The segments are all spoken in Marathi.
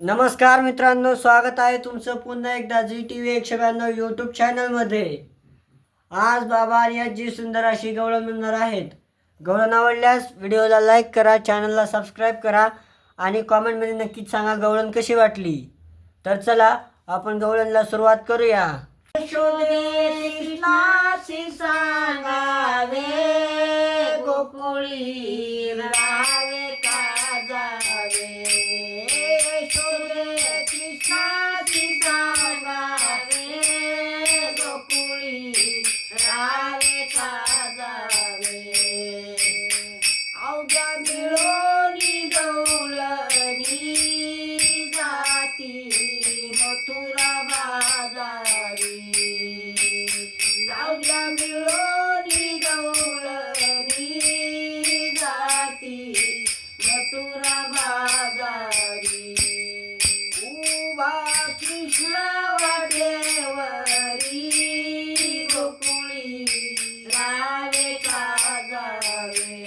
नमस्कार मित्रांनो, स्वागत आहे तुमचं पुन्हा एकदा जी TV 192 यूट्यूब चॅनलमध्ये। आज बाबा आणि आजी सुंदर अशी गवळण म्हणणार आहेत। गवळण आवडल्यास व्हिडिओला लाईक करा, चॅनलला सबस्क्राईब करा आणि कॉमेंटमध्ये नक्कीच सांगा गवळण कशी वाटली। तर चला आपण गवळणला सुरुवात करूया। यशोदे कृष्णाची सांगावे, गोकुळी राहावे का जावे। यशोदे कृष्णाची सांगावे, गोकुळी राहावे का जावे। अवघ्या मिळोनी गवळणी जाती मथुरा बाजारी। अवघ्या मिळोनी गवळणी जाती मथुरा बाजारी। उभा कृष्ण वाटेवरी, गोकुळी राहावे का जावे।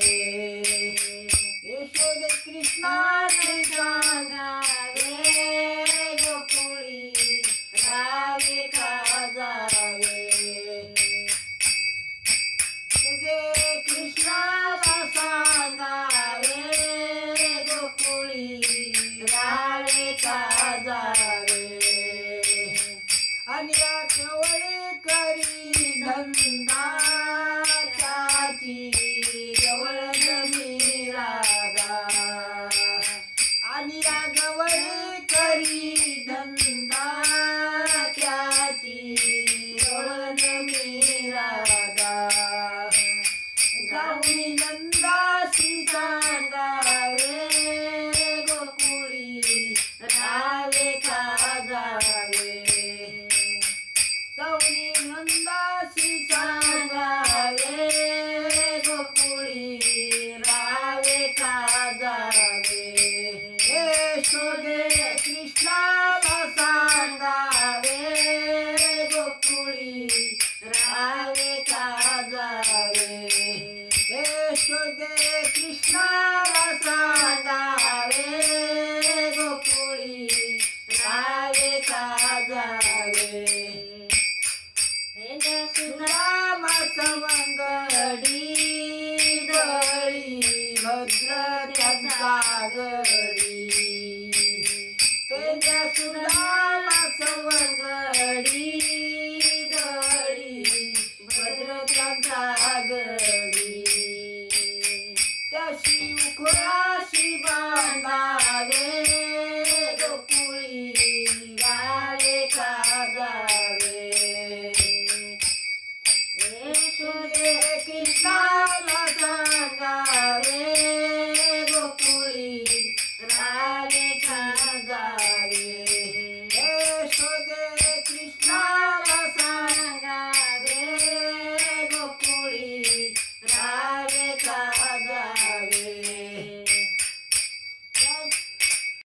यशोदे कृष्णाचे सांगावे, गोकुळी राहावे का जावे। गे कृष्णाला सांगावे, गोकुळी राहावे का जावे। आणि कवळे करी धंदा त्याची गवळण मी राधा। आणि गवळे करी धंदा त्याची गवळण मी राधा। गाऊनी नंदासी सांगावे, गोकुळी राहावे का जावे। गाऊनी नंदासी सांगावे, गोकुळी राहावे का जावे। यशोदे कृष्णाला सांगावे, गोकुळी राहावे का जावे। यशोदे कृष्णाला सांगावे, गोकुळी राहावे का जावे। सुदामा सवंगडी दळी भद्र त्यांचा गडी। तेजा सुदामा सवंगडी दळी भद्र त्यांचा गडी। त्याशी उखळाशी बांधावे, गोकुळी राहावे का जावे। यशोदे कृष्णा